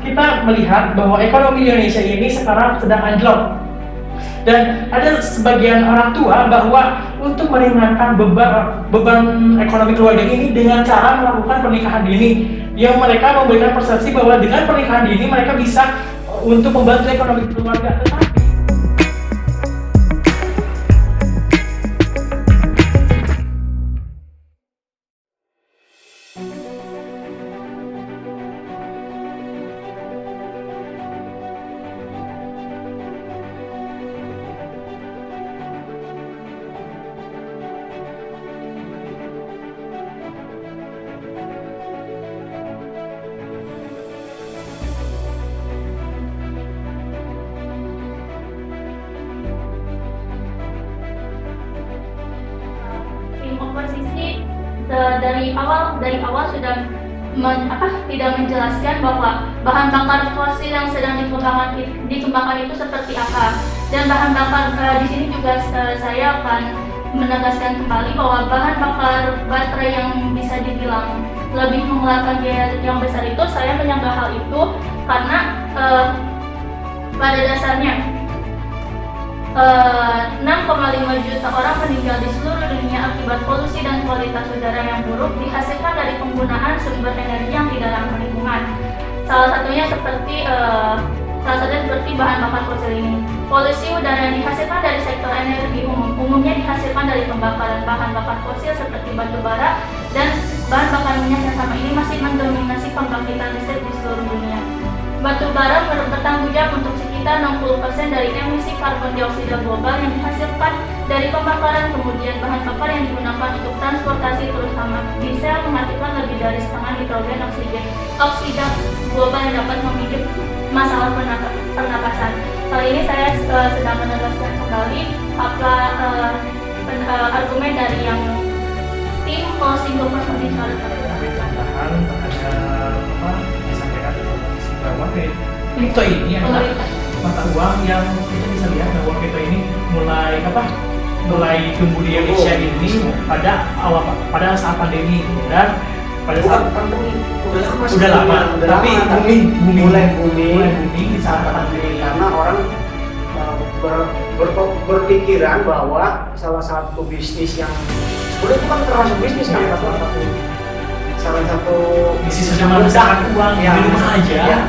kita melihat bahwa ekonomi Indonesia ini sekarang sedang anjlok. Dan ada sebagian orang tua bahwa untuk meringankan beban ekonomi keluarga ini dengan cara melakukan pernikahan dini, yang mereka memberikan persepsi bahwa dengan pernikahan dini mereka bisa untuk membantu ekonomi keluarga. Oposisi dari awal sudah tidak menjelaskan bahwa bahan bakar fosil yang sedang dikembangkan itu seperti apa, dan bahan bakar di sini juga saya akan menegaskan kembali bahwa bahan bakar baterai yang bisa dibilang lebih mengeluarkan biaya yang besar itu, saya menyanggah hal itu karena pada dasarnya 6,5 juta orang meninggal di seluruh dunia akibat polusi dan kualitas udara yang buruk dihasilkan dari penggunaan sumber energi yang tidak ramah lingkungan. Salah satunya seperti bahan bakar fosil ini. Polusi udara yang dihasilkan dari sektor energi umumnya dihasilkan dari pembakaran bahan bakar fosil seperti batu bara, dan bahan bakar minyak yang sama ini masih mendominasi pembangkitan listrik di seluruh dunia. Batu bara bertanggung jawab untuk sekitar 60% dari emisi karbon dioksida global yang dihasilkan dari pembakaran. Kemudian bahan bakar yang digunakan untuk transportasi terutama diesel menghasilkan lebih dari setengah nitrogen oksida global yang dapat memicu masalah pernapasan. Kali ini saya sedang menegaskan kembali argumen dari yang tim Single Person Insurance. Bahwa kripto ini adalah mata uang yang kita bisa lihat bahwa kripto ini mulai tumbuh di Indonesia ini pada saat pandemi, dan pada saat udah lama, tapi mulai booming di saat pandemi karena orang berpikiran bahwa salah satu bisnis yang sebenarnya itu kan termasuk bisnis kan, salah satu bisnis yang menghasilkan uang ya, di rumah aja ya.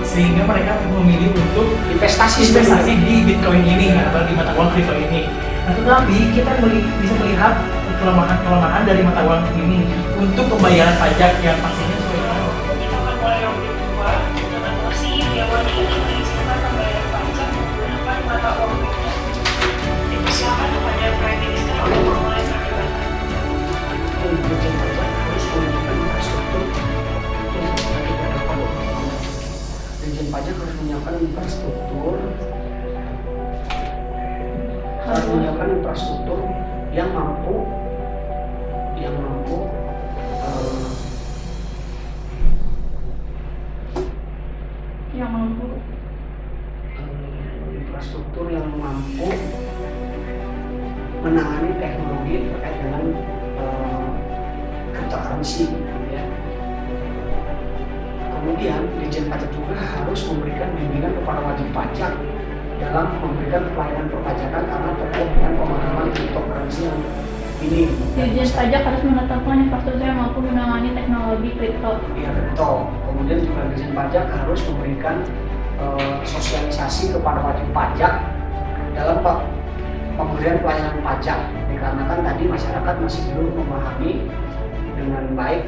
Sehingga mereka memilih untuk investasi di Bitcoin ini atau di mata uang kripto ini. Nah, tetapi kita bisa melihat kelemahan dari mata uang ini untuk pembayaran pajak yang pastinya sesuai Dikenakan oleh Romi kedua dengan versi dewan ini mengizinkan pembayaran pajak menggunakan mata uang kripto. Dipersilakan kepada Prime Minister untuk memulai perdebatan. Dirjen pajak harus menyiapkan infrastruktur. Dirjen pajak harus menyiapkan infrastruktur yang mampu infrastruktur yang mampu menangani teknologi terkait dengan cryptocurrency, ya. Kemudian Dirjen Pajak juga harus memberikan bimbingan kepada wajib pajak dalam memberikan pelayanan perpajakan karena terkait dengan pemahaman cryptocurrency yang ini. Dirjen Pajak harus menetapkan infrastruktur yang mampu menangani teknologi kripto. Iya, betul. Kemudian juga Dirjen Pajak harus memberikan sosialisasi kepada wajib pajak dalam pemberian pelayanan pajak, dikarenakan tadi masyarakat masih belum memahami dengan baik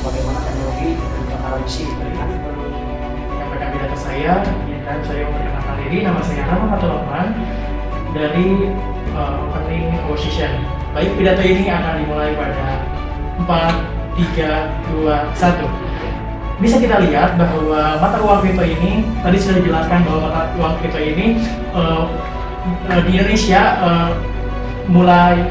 bagaimana teknologi cryptocurrency. Yang data saya memperkenalkan diri, nama saya Rama Fatul Rahman dari Opening Negotiation. Baik, pidato ini akan dimulai pada 4, 3, 2, 1. Bisa kita lihat bahwa mata uang kripto ini tadi sudah dijelaskan bahwa mata uang kripto ini di Indonesia mulai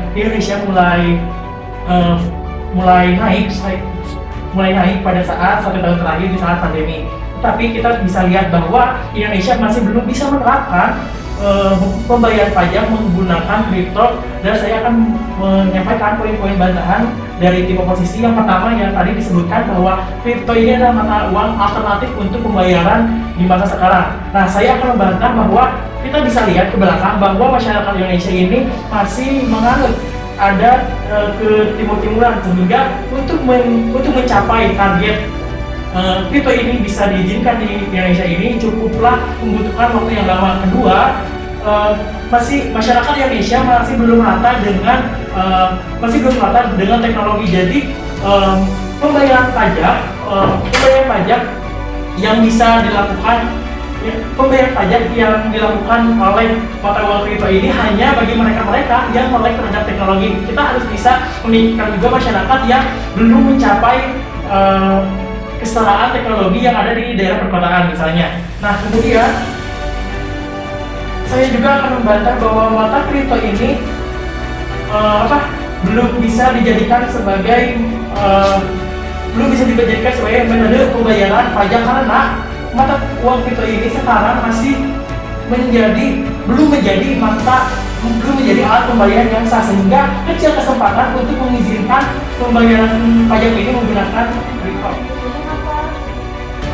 naik pada saat 1 tahun terakhir di saat pandemi. Tapi kita bisa lihat bahwa Indonesia masih belum bisa menerapkan pembayaran pajak menggunakan kripto, dan saya akan menyampaikan poin-poin bantahan dari tim oposisi. Yang pertama yang tadi disebutkan bahwa kripto ini adalah mata uang alternatif untuk pembayaran di masa sekarang. Nah, saya akan membantah bahwa kita bisa lihat ke belakang bahwa masyarakat Indonesia ini masih menganut ada ketimur-timuran, sehingga untuk mencapai target kripto ini bisa diizinkan di Indonesia ini cukuplah membutuhkan waktu yang lama. Kedua, masih masyarakat Indonesia masih belum rata dengan teknologi. Jadi pembayaran pajak yang bisa dilakukan oleh mata uang kripto ini hanya bagi mereka yang melek terhadap teknologi. Kita harus bisa meningkatkan juga masyarakat yang belum mencapai kesetaraan teknologi yang ada di daerah perkotaan misalnya. Nah, kemudian saya juga akan membantah bahwa mata kripto ini belum bisa dijadikan sebagai metode pembayaran pajak, karena mata uang kripto ini sekarang belum menjadi alat pembayaran yang sah, sehingga kecil kesempatan untuk mengizinkan pembayaran pajak ini menggunakan kripto.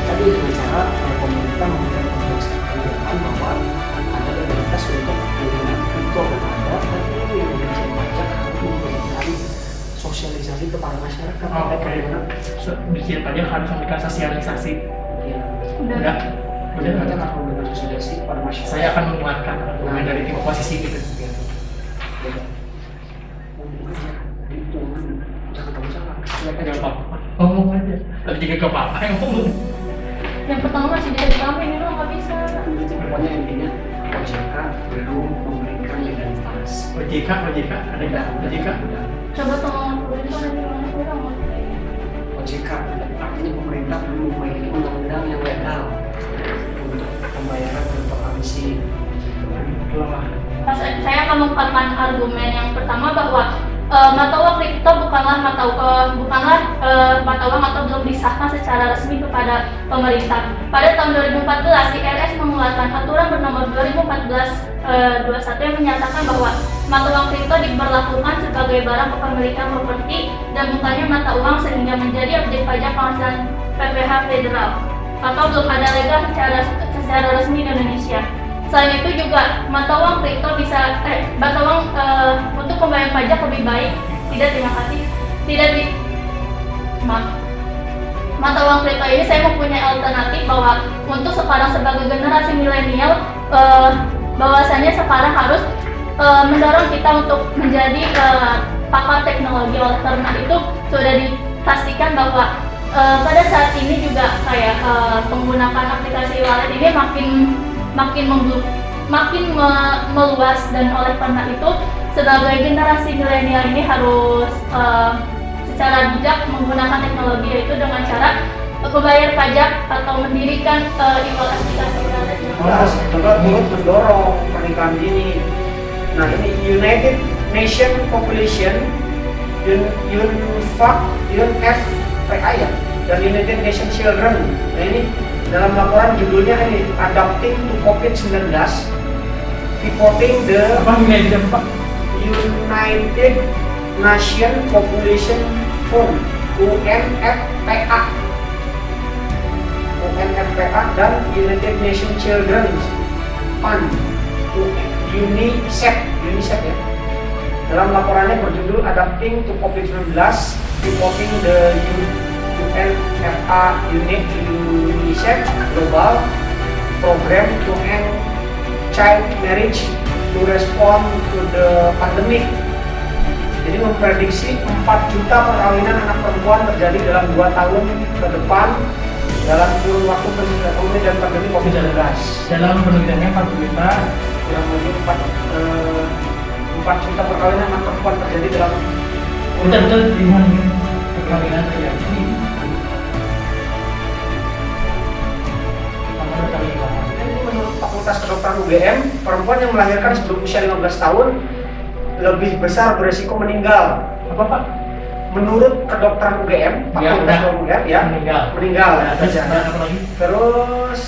Tadi dengan cara pemerintah memberikan kebijakan bahwa ada legalitas untuk penggunaan kripto dan ada, tapi yang dibikin pajak harus memberikan sosialisasi kepada masyarakat. Bikin pajak harus memberikan sosialisasi. Udah Pajak harus memberikan sosialisasi kepada masyarakat. Saya akan menguatkan argumen dari tim oposisi gitu. Jangan apa-apa, ngomong aja. Tadi juga gak apa-apa yang ngomong. Yang pertama masih jadi kami ini lo nggak bisa. Pokoknya intinya OJK belum memberikan legalitas. OJK ada nggak? OJK? Coba tolong pemerintah dan orang OJK artinya pemerintah belum memiliki undang-undang yang legal untuk pembayaran cryptocurrency. Saya akan mengungkapkan argumen yang pertama bahwa mata uang kripto bukanlah mata uang atau belum disahkan secara resmi kepada pemerintah. Pada tahun 2014, IRS mengeluarkan aturan bernomor 2014-21 yang menyatakan bahwa mata uang kripto diberlakukan sebagai barang kepemilikan properti dan bukannya mata uang, sehingga menjadi objek pajak penghasilan PPh federal atau belum ada legal secara resmi di Indonesia. Selain itu juga mata uang kripto untuk pembayaran pajak lebih baik. Mata uang kripto ini saya mempunyai alternatif bahwa untuk sekarang sebagai generasi milenial, bahwasanya sekarang harus mendorong kita untuk menjadi pakar teknologi. Oleh karena itu sudah dipastikan bahwa pada saat ini juga kayak menggunakan aplikasi wallet ini makin meluas, dan oleh karena itu sebagai generasi milenial ini harus secara bijak menggunakan teknologi, yaitu dengan cara membayar pajak atau mendirikan aplikasi wallet. Juga turut mendorong pernikahan dini. Nah, ini United Nations Population UNFPA ya, dan United Nations Children. Nah, ini dalam laporan judulnya ini Adapting to COVID-19, Reporting the United Nations Population Fund UNFPA dan United Nations Children Fund UNICEF ya. Dalam laporannya berjudul Adapting to COVID-19, Reporting the UNFPA UNICEF Global Program to End Child Marriage to Respond to the Pandemic. Jadi memprediksi 4 juta perkawinan anak perempuan terjadi dalam 2 tahun ke depan dalam kurun waktu pandemi dan pandemi COVID-19. Dalam penelitiannya 4 juta, kurang lebih 4 juta perkawinan anak perempuan terjadi dalam betul di mana perkawinan terjadi. Menurut Fakultas Kedokteran UGM, perempuan yang melahirkan sebelum usia 15 tahun lebih besar beresiko meninggal. Apa Pak? Menurut Kedokteran UGM, Fakultas Kedokteran UGM ya, meninggal. Terus apa lagi? Terus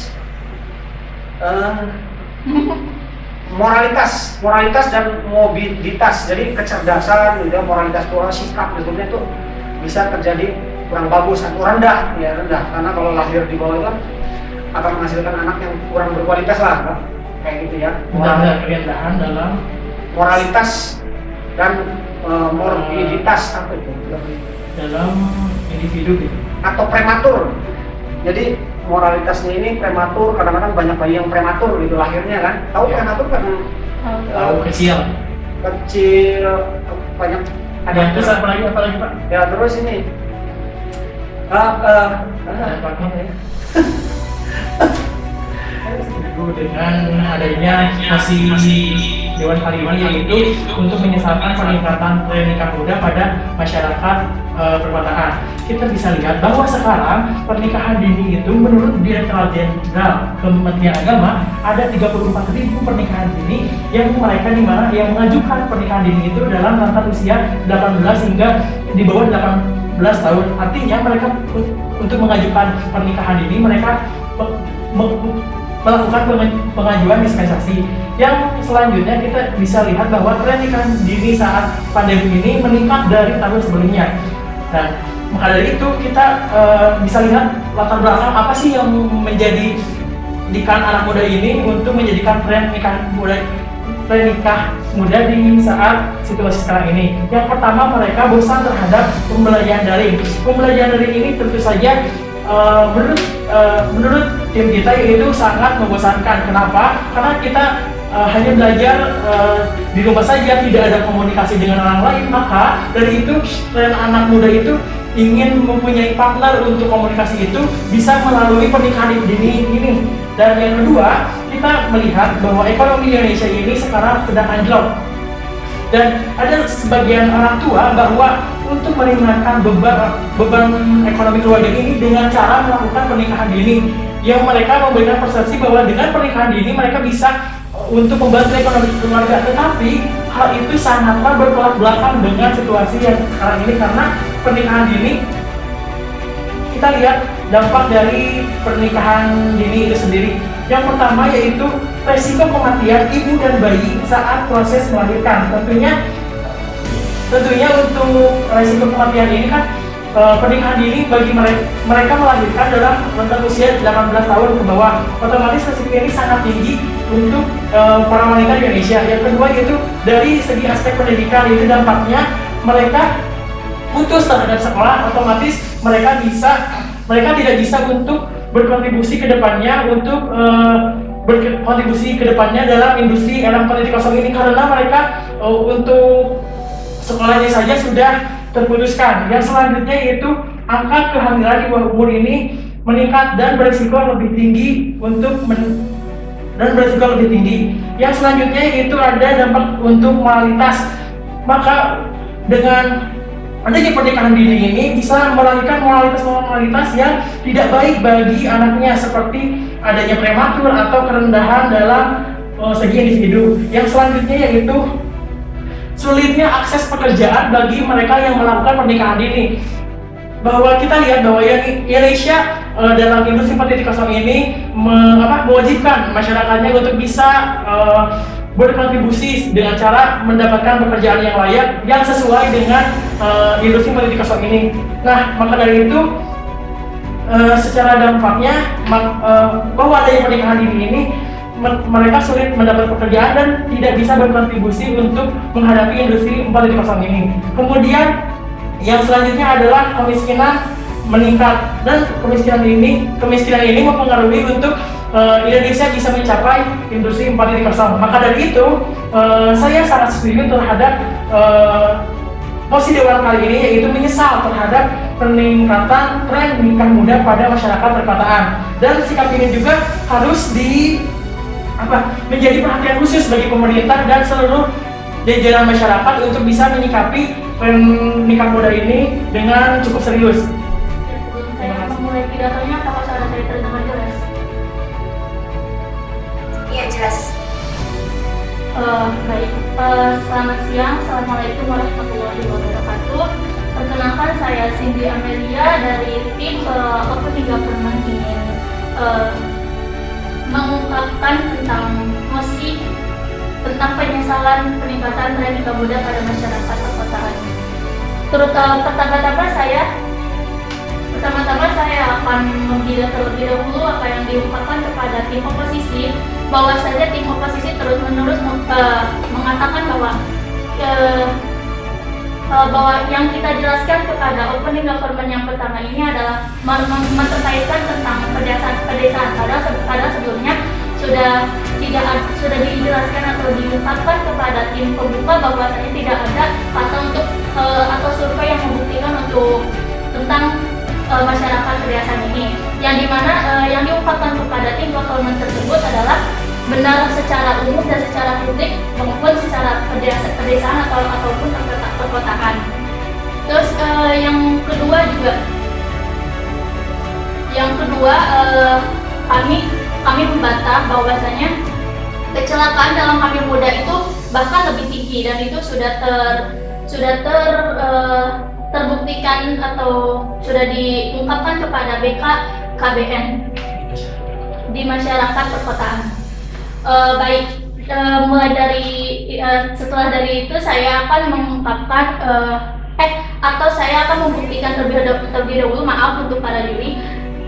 moralitas dan mobilitas. Jadi kecerdasan, gitu, moralitas moral sikap sebetulnya itu bisa terjadi kurang bagus atau rendah, ya rendah. Karena kalau lahir di bawah itu kan akan menghasilkan anak yang kurang berkualitas lah, kan? Kayak gitu ya. Ada kerendahan dalam Moralitas dan morbiditas apa itu? dalam individu gitu. Atau prematur. Jadi moralitasnya ini prematur, kadang-kadang banyak bayi yang prematur gitu lahirnya kan. Tahu Ya. prematur kan Tahu kecil. banyak Ada yang besar apalagi Pak? ya. Terus ini Ada Pak ya. Dengan adanya masih Dewan kali ini yaitu untuk menyesalkan peningkatan tren nikah muda pada masyarakat perkotaan. Kita bisa lihat bahwa sekarang pernikahan dini itu menurut Direktorat Jenderal Kementerian Agama ada 34.000 pernikahan dini yang mereka yang mengajukan pernikahan dini itu dalam rentang usia 18 hingga di bawah 18 tahun. Artinya mereka untuk mengajukan pernikahan dini mereka melakukan pengajuan dispensasi. Yang selanjutnya kita bisa lihat bahwa tren nikah dini saat pandemi ini meningkat dari tahun sebelumnya. Dan maka dari itu kita bisa lihat latar belakang apa sih yang menjadikan anak muda ini untuk menjadikan tren nikah muda di saat situasi sekarang ini. Yang pertama, mereka bosan terhadap pembelajaran daring. Pembelajaran daring ini tentu saja menurut tim kita itu sangat membosankan. Kenapa? Karena kita hanya belajar di rumah saja, tidak ada komunikasi dengan orang lain. Maka dari itu tren anak muda itu ingin mempunyai partner untuk komunikasi itu bisa melalui pernikahan dini ini. Dan yang kedua, kita melihat bahwa ekonomi Indonesia ini sekarang sedang anjlok. Dan ada sebagian orang tua bahwa untuk meringankan beban ekonomi keluarga ini dengan cara melakukan pernikahan dini, yang mereka memberikan persepsi bahwa dengan pernikahan dini mereka bisa untuk membantu ekonomi keluarga. Tetapi hal itu sangatlah bertolak belakang dengan situasi yang sekarang ini, karena pernikahan dini kita lihat dampak dari pernikahan dini itu sendiri. Yang pertama yaitu resiko kematian ibu dan bayi saat proses melahirkan. Tentunya untuk resiko kematian ini kan pernikahan dini bagi mereka melahirkan dalam rentang usia 18 tahun ke bawah. Otomatis resiko ini sangat tinggi untuk para wanita di Indonesia. Yang kedua yaitu dari segi aspek pendidikan, itu dampaknya mereka putus terhadap sekolah, otomatis mereka tidak bisa untuk berkontribusi ke depannya dalam industri era 4.0 ini, karena mereka untuk sekolahnya saja sudah terputuskan. Yang selanjutnya yaitu angka kehamilan di bawah umur ini meningkat dan berisiko lebih tinggi Yang selanjutnya yaitu ada dampak untuk moralitas. Maka dengan adanya pernikahan dini ini bisa melahirkan moralitas yang tidak baik bagi anaknya, seperti adanya prematur atau kerendahan dalam segi individu. Yang selanjutnya yaitu sulitnya akses pekerjaan bagi mereka yang melakukan pernikahan dini. Bahwa kita lihat bahwa Indonesia dalam industri 4.0 ini mewajibkan masyarakatnya untuk bisa berkontribusi dengan cara mendapatkan pekerjaan yang layak yang sesuai dengan industri 4.0 ini. Nah, maka dari itu secara dampaknya bahwa adanya pernikahan dini ini mereka sulit mendapat pekerjaan dan tidak bisa berkontribusi untuk menghadapi industri 4.0 ini. Kemudian yang selanjutnya adalah kemiskinan meningkat, dan kemiskinan ini mempengaruhi untuk Indonesia bisa mencapai industri 4.0. Maka dari itu saya sangat setuju terhadap posisi Dewan kali ini, yaitu menyesal terhadap peningkatan tren nikah muda pada masyarakat perkotaan, dan sikap ini juga harus menjadi perhatian khusus bagi pemerintah dan seluruh jajaran masyarakat untuk bisa menyikapi tren nikah muda ini dengan cukup serius. Sebelum saya memulai pidatonya, apakah suara saya terdengar jelas? Iya, jelas. Baik, selamat siang. Assalamualaikum warahmatullahi wabarakatuh. Perkenalkan, saya Cindy Amelia dari tim Open Government ingin mengungkapkan tentang mosi tentang penyesalan peningkatan tren nikah muda pada masyarakat perkotaan. Pertama-tama saya akan membilang terlebih dahulu apa yang diungkapkan kepada tim oposisi, bahwasanya tim oposisi terus-menerus mengatakan bahwa yang kita jelaskan kepada opening government yang pertama ini adalah menterkaitkan tentang pedesaan. Padahal sebelumnya sudah dijelaskan atau diungkapkan kepada tim pembuka bahwasanya tidak ada kata untuk atau survei yang membuktikan untuk tentang masyarakat pedesaan ini, yang dimana yang diungkapkan kepada tim government tersebut adalah benar secara umum dan secara publik maupun secara pedesaan ataupun perkotaan. Terus yang kedua kami membantah bahwasanya kecelakaan dalam hamil muda itu bahkan lebih tinggi, dan itu sudah terbuktikan atau sudah diungkapkan kepada BKKBN di masyarakat perkotaan. Mulai dari setelah dari itu saya akan mengungkapkan saya akan membuktikan terlebih dahulu, maaf untuk para juri,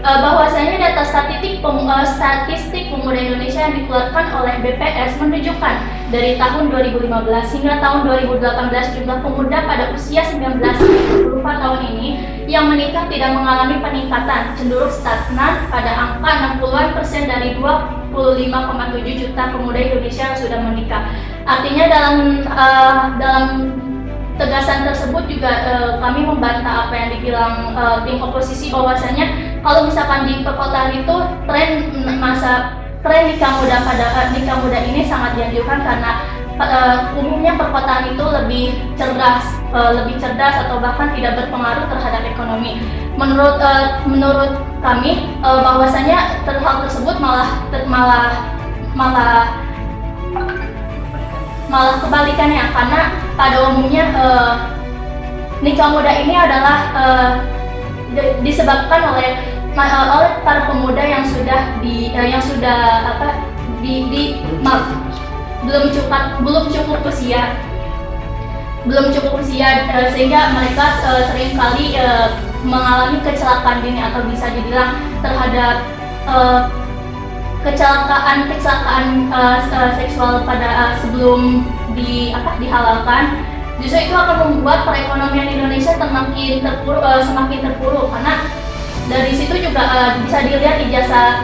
bahwasanya data statistik pemuda Indonesia yang dikeluarkan oleh BPS menunjukkan dari tahun 2015 hingga tahun 2018 jumlah pemuda pada usia 19-24 tahun ini yang menikah tidak mengalami peningkatan, cenderung stagnan pada angka 60% dari 25,7 juta pemuda Indonesia yang sudah menikah. Artinya dalam tegasan tersebut juga kami membantah apa yang dibilang tim oposisi, bahwasanya kalau misalkan di perkotaan itu tren nikah muda ini sangat dianjurkan karena umumnya perkotaan itu lebih cerdas atau bahkan tidak berpengaruh terhadap ekonomi. Menurut kami bahwasanya hal tersebut malah kebalikannya, karena pada umumnya nikah muda ini adalah disebabkan oleh para pemuda yang belum cukup usia, sehingga mereka seringkali mengalami kecelakaan dini atau bisa dibilang terhadap kecelakaan seksual pada sebelum dihalalkan. Justru itu akan membuat perekonomian Indonesia semakin terpuruk, karena dari situ juga bisa dilihat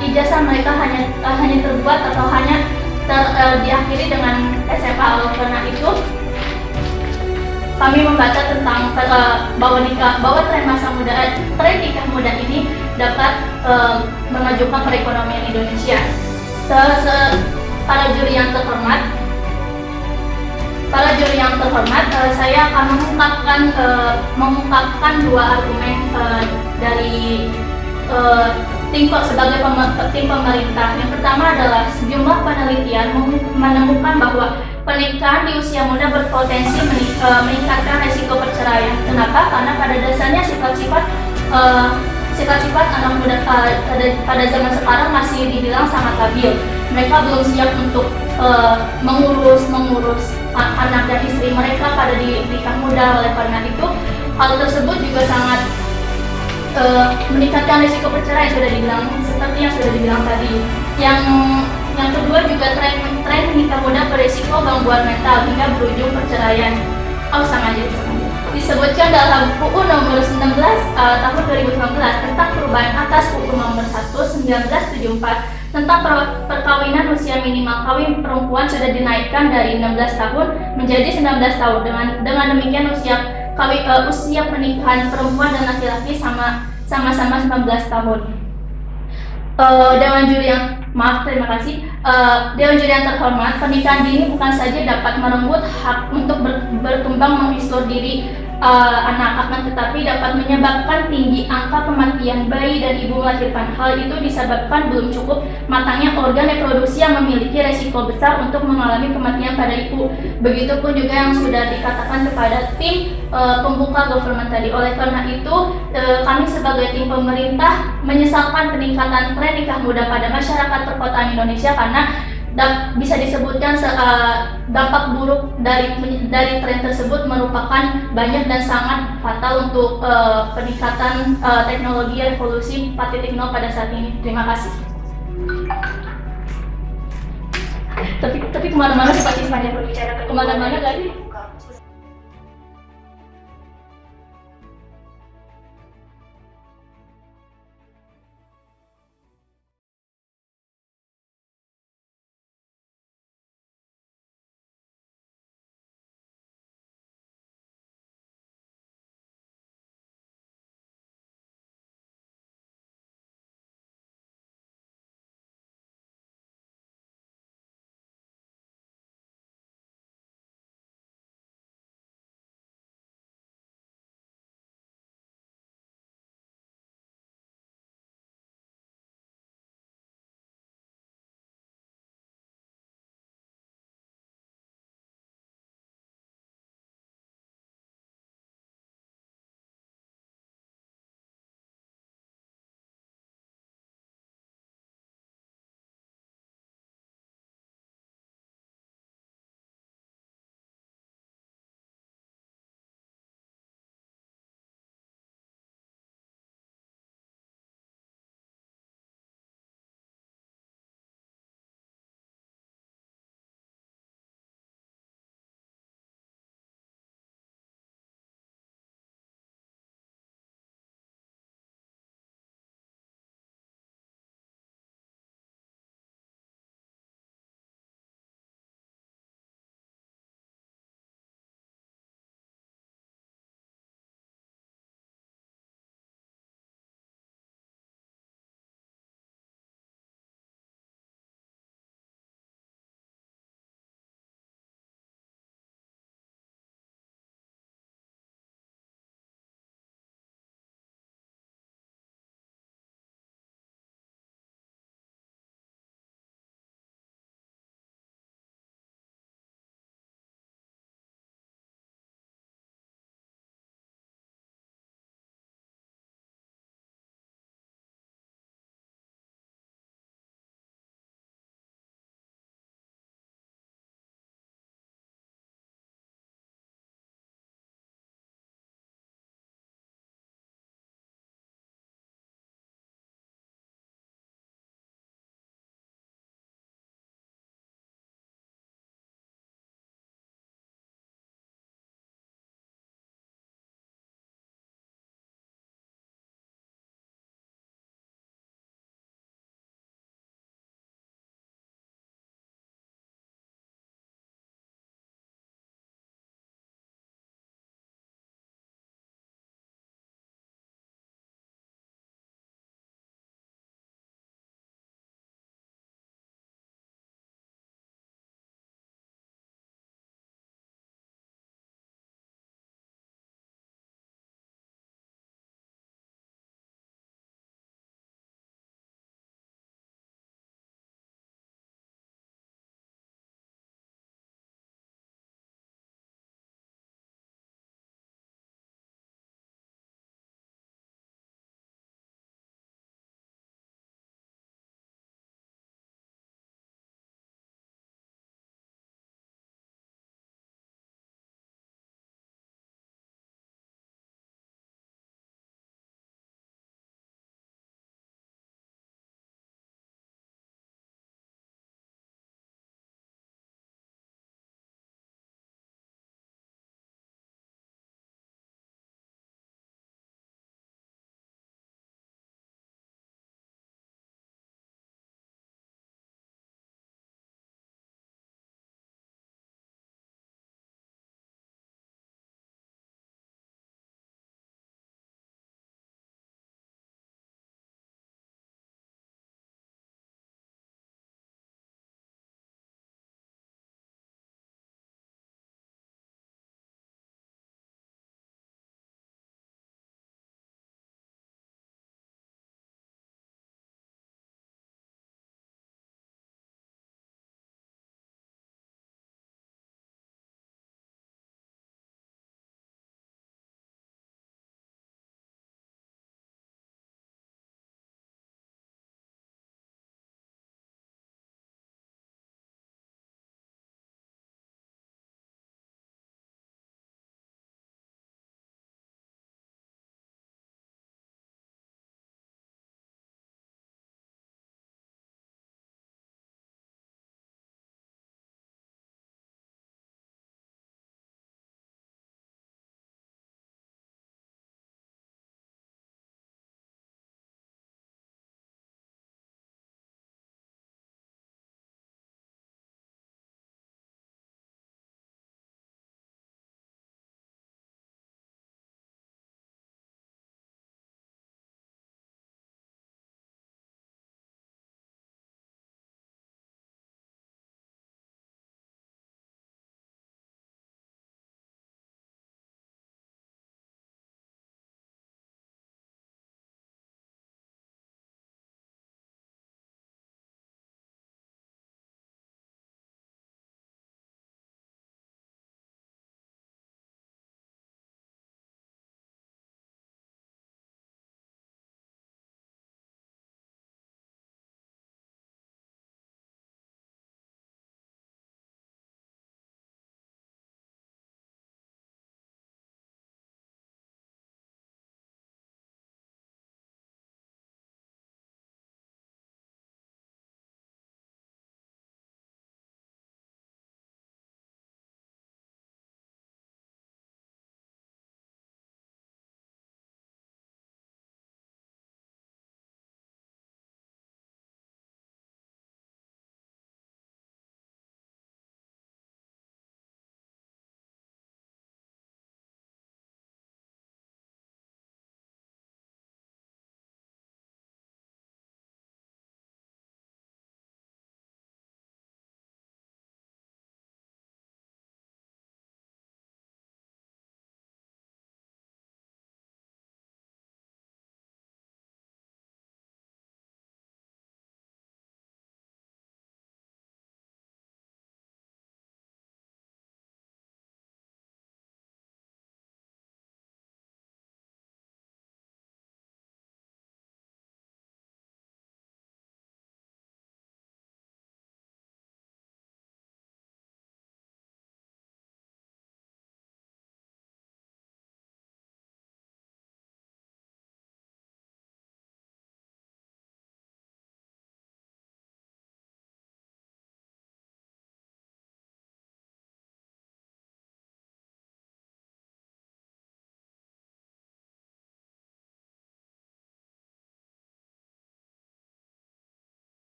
ijazah mereka hanya terbuat atau hanya diakhiri dengan SMA. Karena itu kami membaca tentang bahwa tren nikah muda ini dapat memajukan perekonomian Indonesia. Para juri yang terhormat, saya akan mengungkapkan dua argumen dari sebagai tim pemerintah. Yang pertama adalah sejumlah penelitian menemukan bahwa pernikahan di usia muda berpotensi meningkatkan resiko perceraian. Kenapa? Karena pada dasarnya sifat-sifat anak muda pada zaman sekarang masih dibilang sangat labil. Mereka belum siap untuk mengurus anak dan istri mereka pada di nikah muda. Oleh karena itu, hal tersebut juga sangat meningkatkan risiko perceraian, seperti yang sudah dibilang tadi. Yang kedua juga tren nikah muda berisiko gangguan mental hingga berujung perceraian. Sama aja. Disebutkan dalam UU nomor 19 tahun 2019 tentang perubahan atas UU nomor 1 1974 tentang perkawinan. Usia minimal kawin perempuan sudah dinaikkan dari 16 tahun menjadi 19 tahun. Dengan demikian usia pernikahan perempuan dan laki-laki sama-sama 19 tahun. Dewan juri yang terhormat, pernikahan dini bukan saja dapat merenggut hak untuk berkembang mengeksplor diri anak, akan tetapi dapat menyebabkan tinggi angka kematian bayi dan ibu melahirkan. Hal itu disebabkan belum cukup matangnya organ reproduksi yang memiliki resiko besar untuk mengalami kematian pada ibu. Begitupun juga yang sudah dikatakan kepada tim pembuka government tadi. Oleh karena itu, kami sebagai tim pemerintah menyesalkan peningkatan tren nikah muda pada masyarakat perkotaan Indonesia, karena bisa disebutkan dampak buruk dari tren tersebut merupakan banyak dan sangat fatal untuk peningkatan teknologi revolusi 4.0 pada saat ini. Terima kasih. Tapi kemana-mana seperti saya berbicara kemana-mana tadi.